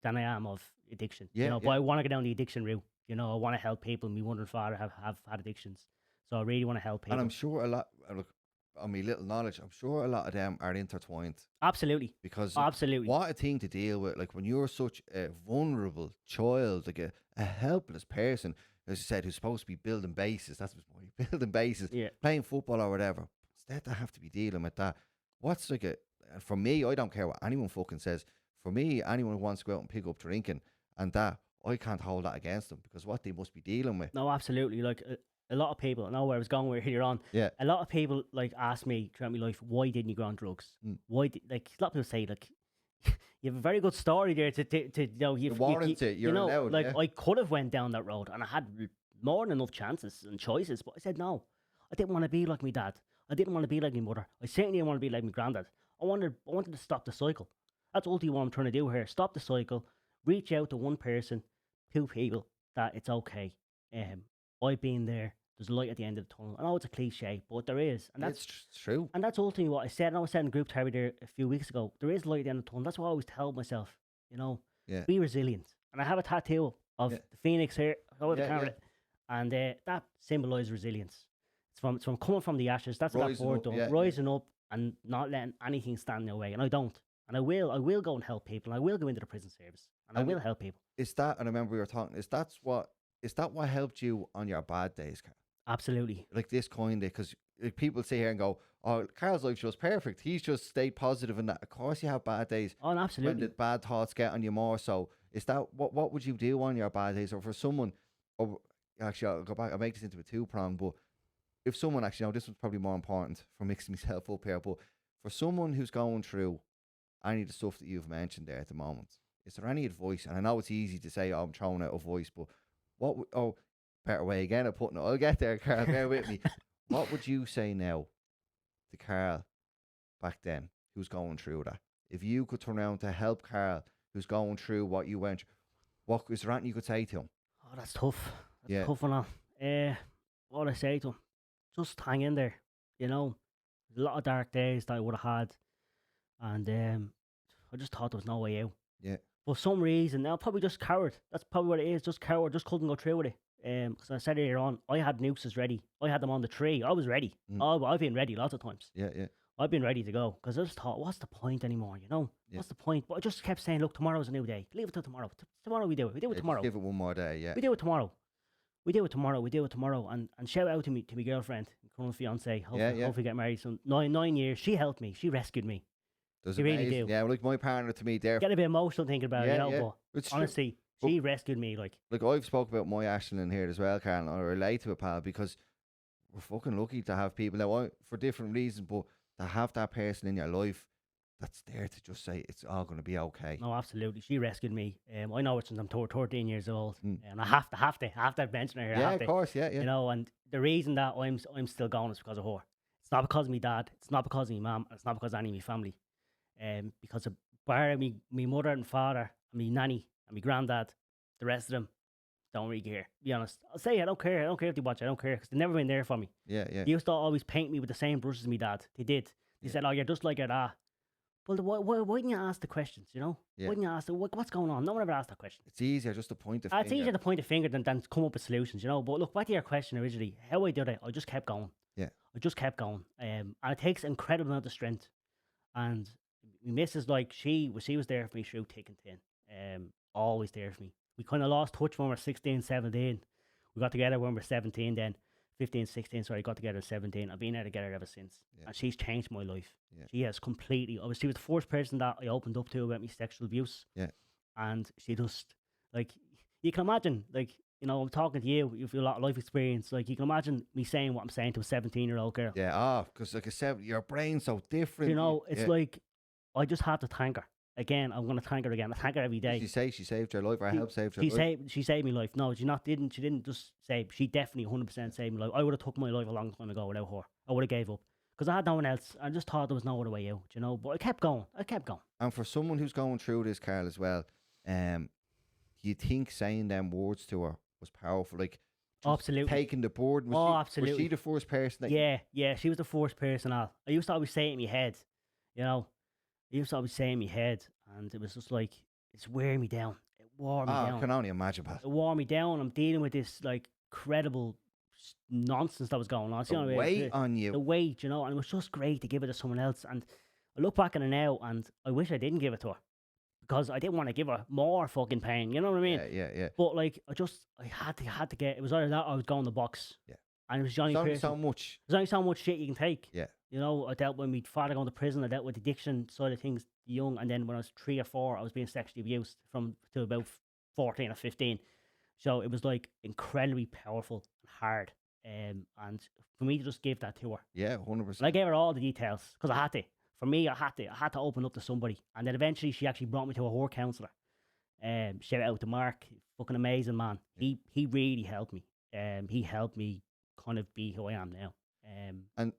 I am of addiction. Yeah, but I want to go down the addiction route. I want to help people. My mother and father have had addictions. So I really want to help people. And I'm sure a lot, look, on my little knowledge, I'm sure a lot of them are intertwined. Absolutely. Because absolutely, what a thing to deal with. Like when you're such a vulnerable child, like a helpless person, as I said, who's supposed to be building bases. That's what's building bases, playing football or whatever. Instead, they have to be dealing with that. What's for me, I don't care what anyone fucking says. For me, anyone who wants to go out and pick up drinking and that, I can't hold that against them, because what they must be dealing with. No, absolutely. Like a lot of people, I know where I was going with here on. Yeah. A lot of people ask me throughout my life, why didn't you go on drugs? Why a lot of people say you have a very good story there to you warrant it. You're allowed. I could have went down that road and I had more than enough chances and choices, but I said no. I didn't want to be like my dad. I didn't want to be like my mother. I certainly didn't want to be like my granddad. I wanted to stop the cycle. That's ultimately what I'm trying to do here. Stop the cycle. Reach out to one person, two people, that it's okay. I've been there. There's light at the end of the tunnel. I know it's a cliche, but there is. And that's true. And that's ultimately what I said. And I was saying in group therapy there a few weeks ago. There is light at the end of the tunnel. That's what I always tell myself. Be resilient. And I have a tattoo of the phoenix here. And that symbolises resilience. It's from coming from the ashes. That's what that board done. Rising up and not letting anything stand in your way. And I don't. And I will go and help people. And I will go into the prison service. And I will help people. Is that, and I remember we were talking, is that what helped you on your bad days, Carl? Absolutely. Like this kind of, because people sit here and go, oh, Carl's life was perfect. He's just stayed positive and that. Of course you have bad days. Oh, absolutely. When the bad thoughts get on you more. So is that, what would you do on your bad days? Or for someone, or actually I'll go back, I'll make this into a two-prong, but if someone actually, this one's probably more important for mixing myself up here, but for someone who's going through any of the stuff that you've mentioned there at the moment, is there any advice? And I know it's easy to say, oh, I'm throwing out advice, but better way again of putting it. I'll get there, Carl, bear with me. What would you say now to Carl back then, who's going through that? If you could turn around to help Carl, who's going through what you went, what is there anything you could say to him? Oh, that's tough. That's tough enough. What I say to him, just hang in there. There's a lot of dark days that I would have had, and I just thought there was no way out. Yeah. For some reason, now probably just coward. That's probably what it is. Just coward. Just couldn't go through with it. Because I said earlier on, I had nooses ready. I had them on the tree. I was ready. Oh, I've been ready lots of times. Yeah, yeah. I've been ready to go because I just thought, what's the point anymore? You know, what's the point? But I just kept saying, look, tomorrow's a new day. Leave it till tomorrow. Tomorrow we do it. We do it tomorrow. Give it one more day. Yeah. We do it tomorrow. We do it tomorrow. We do it tomorrow. And shout out to my girlfriend, current fiance. Hopefully get married soon. 9 years. She helped me. She rescued me. She really do. Yeah, like my partner to me there. Get a bit emotional thinking about it, you know, but honestly, she rescued me. Like I've spoke about my Ashton in here as well, Karl, and I relate to it, pal, because we're fucking lucky to have people now for different reasons, but to have that person in your life that's there to just say it's all going to be okay. No, absolutely. She rescued me. I know it since I'm 13 years old, and I have to mention her. Yeah, of course, yeah. You know, and the reason that I'm still going is because of her. It's not because of my dad. It's not because of my mum. It's not because of any of my family. Because of bar me mother and father, and me nanny and my granddad, the rest of them don't really care. To be honest, I'll say I don't care. I don't care if they watch. I don't care because they've never been there for me. Yeah, yeah. They used to always paint me with the same brushes as my dad. They did. They said, "Oh, you're just like your dad." Well, why didn't you ask the questions? You know, why didn't you ask what's going on? No one ever asked that question. It's easier just to point the finger. It's easier to point a finger than come up with solutions. You know, but look, back to your question originally. How I did it, I just kept going. Yeah, I just kept going. And it takes an incredible amount of strength. And my missus, like she was there for me through thick and thin. Always there for me. We kind of lost touch when we were 16, 17. We got together when we were 17 then. 15, 16, sorry, got together at 17. I've been there together ever since. Yeah. And she's changed my life. Yeah. She has completely. She was the first person that I opened up to about my sexual abuse. Yeah. And she just, like, you can imagine, like, you know, I'm talking to you, you've a lot of life experience. Like, you can imagine me saying what I'm saying to a 17-year-old girl. Yeah, because like I said, your brain's so different. You know, it's like, I just had to thank her. Again, I'm going to thank her again. I thank her every day. Did she say she saved your life or helped save your life? She saved my life. No, she didn't just save. She definitely 100% saved my life. I would have took my life a long time ago without her. I would have gave up. Because I had no one else. I just thought there was no other way out, you know. But I kept going. And for someone who's going through this, Karl, as well, do you think saying them words to her was powerful? Like, absolutely. Taking the board? Absolutely. Was she the first person? Yeah, she was the first person. I used to always say it in my head, you know. I used to always say in my head, and it was just like, it's wearing me down. It wore me down. I can only imagine, Pat. It wore me down. I'm dealing with this, like, credible nonsense that was going on. The weight on you. The weight, you know, and it was just great to give it to someone else. And I look back on it now, and I wish I didn't give it to her. Because I didn't want to give her more fucking pain, you know what I mean? Yeah. But, like, I had to get, it was either that or I was going the box. Yeah. And it was only so much. There's only so much shit you can take. Yeah. You know, I dealt with my father going to prison. I dealt with addiction side of things young. And then when I was 3 or 4, I was being sexually abused to about 14 or 15. So it was like incredibly powerful and hard. And for me to just give that to her. Yeah, 100%. And I gave her all the details because I had to. For me, I had to open up to somebody. And then eventually she actually brought me to a whore counsellor. Shout out to Mark. Fucking amazing man. Yeah. He really helped me. He helped me kind of be who I am now. And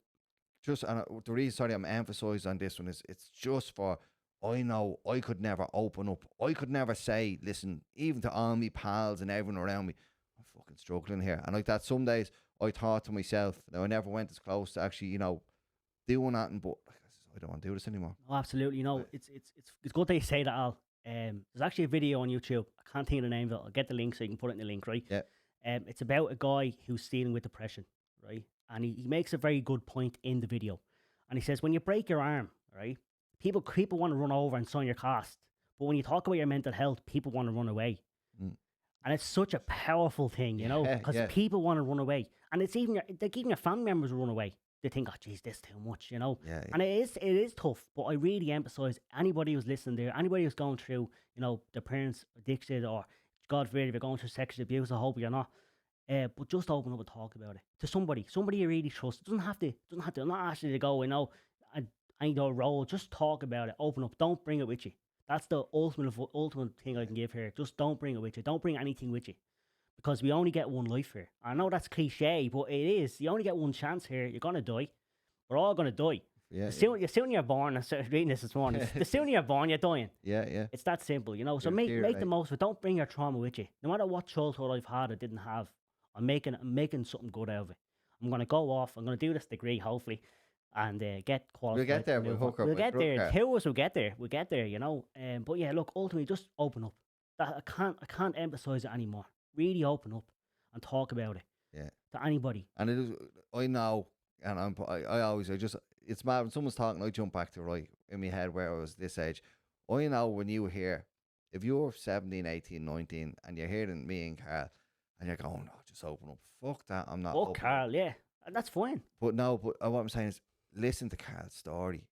the reason, I'm emphasising on this one is it's just for, I know I could never open up. I could never say, listen, even to all my pals and everyone around me, I'm fucking struggling here. And like that, some days I thought to myself, now I never went as close to actually, you know, doing that, but I don't want to do this anymore. Oh, absolutely. You know, it's good that you say that, Al. There's actually a video on YouTube. I can't think of the name of it. I'll get the link so you can put it in the link, right? Yeah. It's about a guy who's dealing with depression, right? And he makes a very good point in the video. And he says, when you break your arm, right, people want to run over and sign your cast. But when you talk about your mental health, people want to run away. Mm. And it's such a powerful thing, you know, because people want to run away. And it's even your family members run away. They think, oh, geez, this is too much, you know. Yeah. And it is tough. But I really emphasize anybody who's listening there, anybody who's going through, you know, their parents addicted or, God forbid, if you're going through sexual abuse, I hope you're not. But just open up and talk about it to somebody you really trust. It doesn't have to. I'm not asking you to go, you know, I need a role. Just talk about it. Open up. Don't bring it with you. That's the ultimate thing I can give here. Just don't bring it with you. Don't bring anything with you, because we only get one life here. I know that's cliche, but it is. You only get one chance here. You're gonna die. We're all gonna die. Yeah. The sooner you're born, I was reading this morning. The sooner you're born, you're dying. Yeah. It's that simple, you know. So make the most of it. Don't bring your trauma with you. No matter what childhood I've had or didn't have, I'm making something good out of it. I'm gonna go off. I'm gonna do this degree, hopefully, and get qualified. We'll get there. We'll get there. Two of us will get there. We'll get there. You know. But yeah, look, ultimately, just open up. That I can't emphasize it anymore. Really open up and talk about it. Yeah. To anybody. And it is. I know, and I just. It's mad when someone's talking. I jump back to right in my head where I was this age. I know when you hear, if you're 17, 18, 19, and you're hearing me and Karl, and you're going, oh, just open up. Fuck that. I'm not. Fuck Karl, yeah. That's fine. But no, what I'm saying is, listen to Karl's story,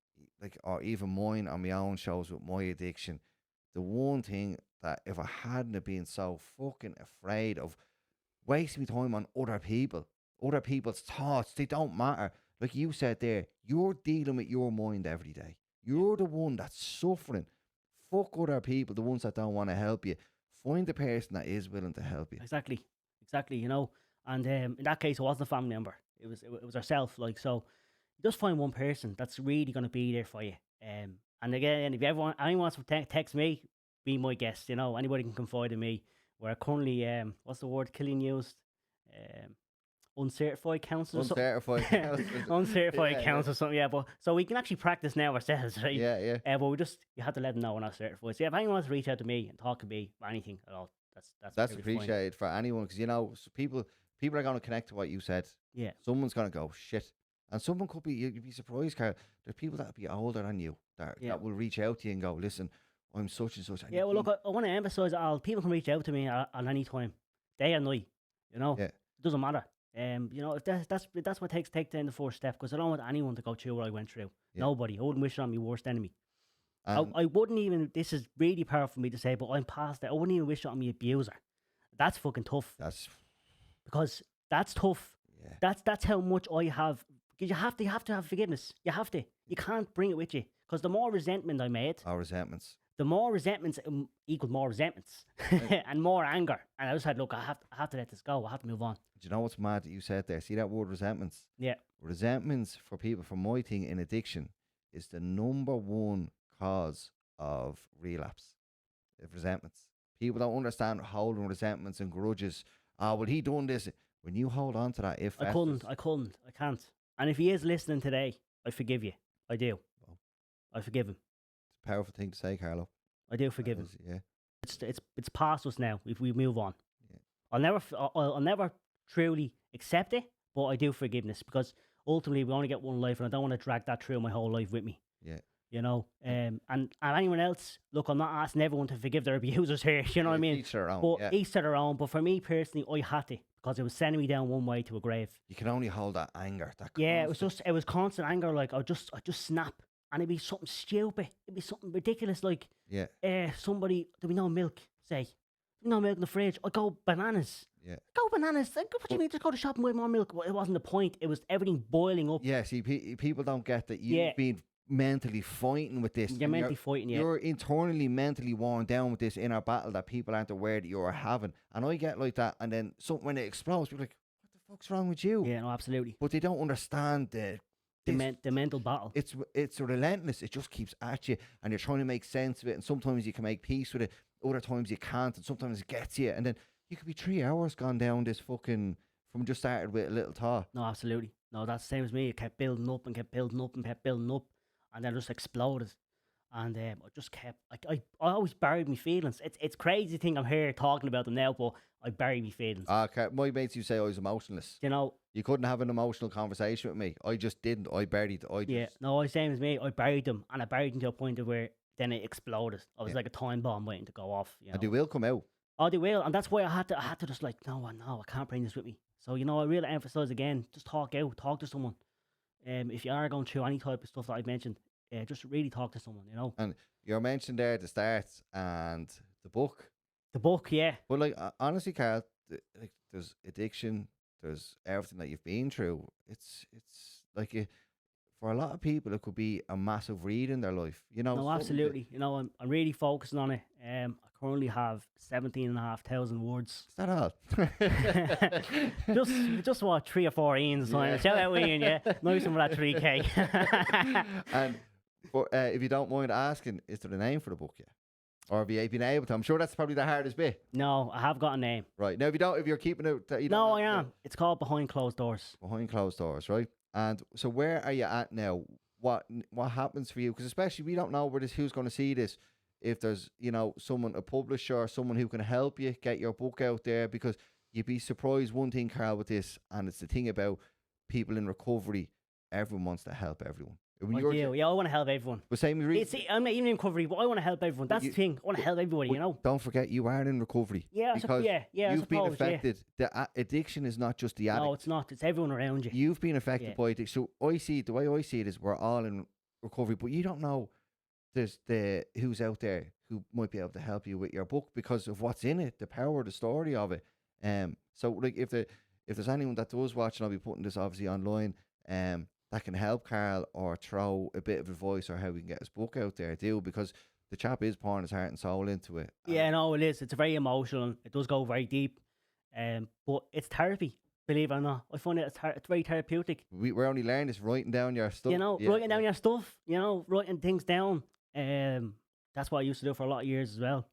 like, or even mine on my own shows with my addiction. The one thing that if I hadn't have been so fucking afraid of wasting my time on other people's thoughts, they don't matter. Like you said there, you're dealing with your mind every day. You're the one that's suffering. Fuck other people, the ones that don't want to help you. Find the person that is willing to help you. Exactly, you know. And in that case, it wasn't a family member. It was ourselves. Like, so, just find one person that's really going to be there for you. And again, if anyone wants to text me, be my guest. You know, anybody can confide in me. We're currently, what's the word Killian used? Uncertified counsellors. Uncertified counsellors, something. Yeah, but so we can actually practice now ourselves, right? Yeah. But you have to let them know we're not certified. So yeah, if anyone wants to reach out to me and talk to me about anything at all, that's appreciated for anyone, because you know, people are going to connect to what you said. Yeah, someone's going to go shit, and someone could be. You'd be surprised, Karl. There's people that be older than you that will reach out to you and go, listen, I'm such and such. Yeah, well, look, I want to emphasize all people can reach out to me at any time, day or night. You know, it doesn't matter. You know, if that's what takes then the first step, because I don't want anyone to go through what I went through. Yeah. Nobody. I wouldn't wish it on my worst enemy. I wouldn't even. This is really powerful for me to say, but I'm past it. I wouldn't even wish it on my abuser. That's fucking tough. Because that's tough. Yeah. That's how much I have. Because you have to have forgiveness. You have to. You can't bring it with you. Because the more resentment I made, the more resentments equal more resentments and more anger. And I just said, look, I have to let this go. I have to move on. Do you know what's mad that you said there? See that word resentments? Yeah. Resentments for people, for my thing in addiction, is the number one cause of relapse. Resentments. People don't understand holding resentments and grudges. Oh, well, he done this. When you hold on to that, I can't. And if he is listening today, I forgive you. I do. Well, I forgive him. It's a powerful thing to say, Carlo. I do forgive him. Yeah. It's past us now. If we move on, I'll never truly accept it, but I do forgiveness, because ultimately we only get one life, and I don't want to drag that through my whole life with me. Yeah. You know, and anyone else, look, I'm not asking everyone to forgive their abusers here. You know what I mean? Each their own. But each to their own. But for me personally, I had to, because it was sending me down one way to a grave. You can only hold that anger. It was constant anger. Like I just snap, and it'd be something stupid. It'd be something ridiculous. Like somebody, do we know milk? Say, do we know milk in the fridge? I go bananas. Yeah. Go bananas. Like, what do you mean? Just go to shop and buy more milk. Well, it wasn't the point. It was everything boiling up. Yeah. See, people don't get that you've been mentally fighting with this. You're mentally fighting, You're internally mentally worn down with this inner battle that people aren't aware that you're having. And I get like that, and then when it explodes, people are like, what the fuck's wrong with you? Yeah, no, absolutely. But they don't understand the mental battle. It's relentless. It just keeps at you, and you're trying to make sense of it, and sometimes you can make peace with it, other times you can't, and sometimes it gets you, and then you could be 3 hours gone down this fucking, from just started with a little thought. No, absolutely. No, that's the same as me. It kept building up and kept building up and kept building up, and then just exploded. And I just kept, I always buried my feelings. It's crazy thing I'm here talking about them now, but I bury my feelings. Okay, my mates used to say I was emotionless. You know, you couldn't have an emotional conversation with me. I just didn't. I buried. No, same as me. I buried them, and I buried them to a point of where then it exploded. I was like a time bomb waiting to go off. You know? And they will come out. Oh, they will, and that's why I had to just like, no, I can't bring this with me. So, you know, I really emphasize again, just talk to someone. If you are going through any type of stuff that I've mentioned, just really talk to someone, you know. And you mentioned there the start and the book. The book, yeah. But like, honestly, Karl, like, there's addiction, there's everything that you've been through. It's like for a lot of people, it could be a massive read in their life. You know. No, absolutely. You know, I'm really focusing on it. I currently have 17,500 words. Is that all? just what 3 or 4 Ian's. Yeah. Shout out Ian, yeah. Nice one for that 3K. And if you don't mind asking, is there a name for the book yet? Or have you been able to? I'm sure that's probably the hardest bit. No, I have got a name. Right. Now, if you're keeping it... No, I am. It's called Behind Closed Doors. Behind Closed Doors, right? And so where are you at now? What happens for you? Because especially we don't know who's going to see this. If there's someone, a publisher, or someone who can help you get your book out there, because you'd be surprised. One thing, Carl, with this, and it's the thing about people in recovery. Everyone wants to help everyone. When I do. Yeah, I want to help everyone. But same I'm not even in recovery, but I want to help everyone. That's the thing. I want to help everybody. Don't forget, you are in recovery. Yeah, because you've been affected. Yeah. The addiction is not just the addict. No, it's not. It's everyone around you. You've been affected by addiction. So the way I see it is we're all in recovery, but you don't know there's who's out there who might be able to help you with your book because of what's in it, the power, the story of it. So like if there's anyone that does watch, and I'll be putting this obviously online, that can help Karl or throw a bit of advice or how we can get his book out there, because the chap is pouring his heart and soul into it. Yeah, no, it is. It's very emotional. It does go very deep. But it's therapy, believe it or not. I find it's very therapeutic. We're only learning this, writing down your stuff. Writing down your stuff, writing things down. That's what I used to do for a lot of years as well.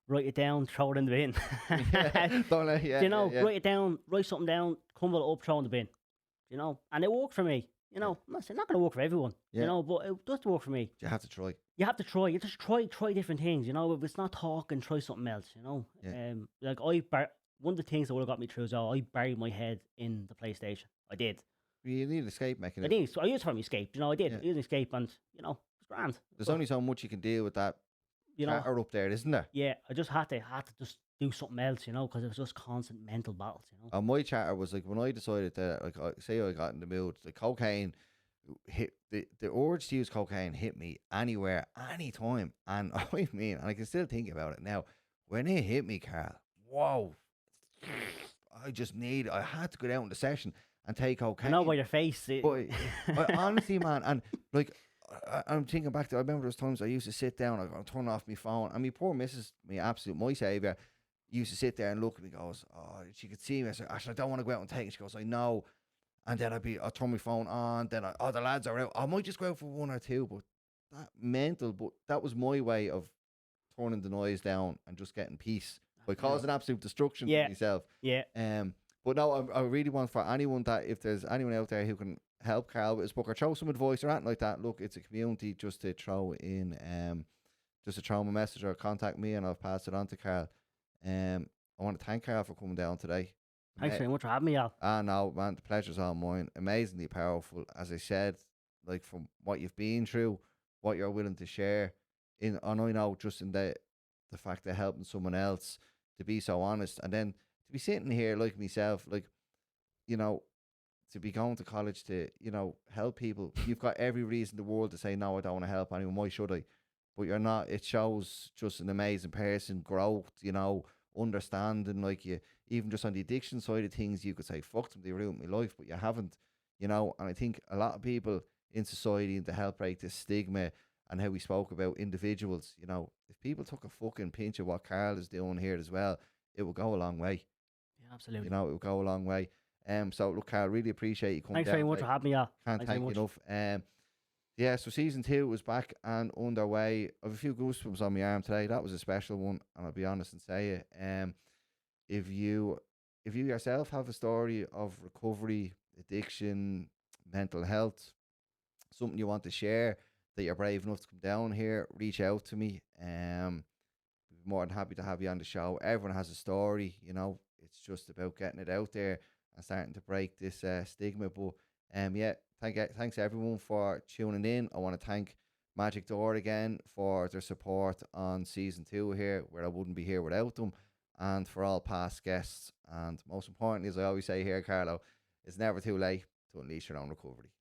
Write it down, throw it in the bin. Write it down, write something down, crumble it up, throw it in the bin. And it worked for me. I'm not going to work for everyone, but it does work for me. You have to try. You have to try. You just try different things, If it's not talking, try something else, Like one of the things that would have got me through is I buried my head in the PlayStation. I did. You need an escape mechanism. I did. So I used it for my escape, I did. I used an escape and, it's grand. There's only so much you can deal with that chatter up there, isn't there? Yeah, I just had to just do something else, because it was just constant mental battles, And my chatter was like when I decided that, like, say I got in the mood, the cocaine hit the urge to use cocaine hit me anywhere, anytime, and and I can still think about it now. When it hit me, Karl, whoa! I had to go down to the session and take cocaine. I know by your face. But honestly, man, and like. I'm thinking back to, I remember those times I used to sit down, I'd turn off my phone, and my poor missus, my saviour, used to sit there and look at me, goes, oh, she could see me. I said, Ashley, I don't want to go out and take it. She goes, I know. And then I'd turn my phone on, then the lads are out. I might just go out for one or two, but that was my way of turning the noise down and just getting peace by causing absolute destruction to myself. Yeah. But no, I really want for anyone that if there's anyone out there who can help Karl with his book or throw some advice or anything like that, look, it's a community, just to throw in just to throw him a message or contact me and I'll pass it on to Karl. I want to thank Karl for coming down today. Thanks very much for having me, Al. No, man, the pleasure's all mine. Amazingly powerful, as I said, like from what you've been through, what you're willing to share and I know just in the fact of helping someone else, to be so honest, and then to be sitting here like myself, like, to be going to college to, help people. You've got every reason in the world to say, no, I don't want to help anyone. Why should I? But you're not. It shows just an amazing person, growth, understanding. Like, you, even just on the addiction side of things, you could say, fuck them, they ruined my life, but you haven't, And I think a lot of people in society, and to help break this stigma and how we spoke about individuals, if people took a fucking pinch of what Karl is doing here as well, it will go a long way. Yeah, absolutely. It will go a long way. So look, Karl, really appreciate you coming. Thanks very much for having me. Yeah, can't thank you enough. So season 2 was back and underway. I have a few goosebumps on my arm today. That was a special one, and I'll be honest and say it. If you yourself have a story of recovery, addiction, mental health, something you want to share, that you're brave enough to come down here, reach out to me. I'd be more than happy to have you on the show. Everyone has a story, It's just about getting it out there and starting to break this stigma. But thanks everyone for tuning in. I want to thank Magic Door again for their support on season 2 here, where I wouldn't be here without them, and for all past guests. And most importantly, as I always say here, Carlo, it's never too late to unleash your own recovery.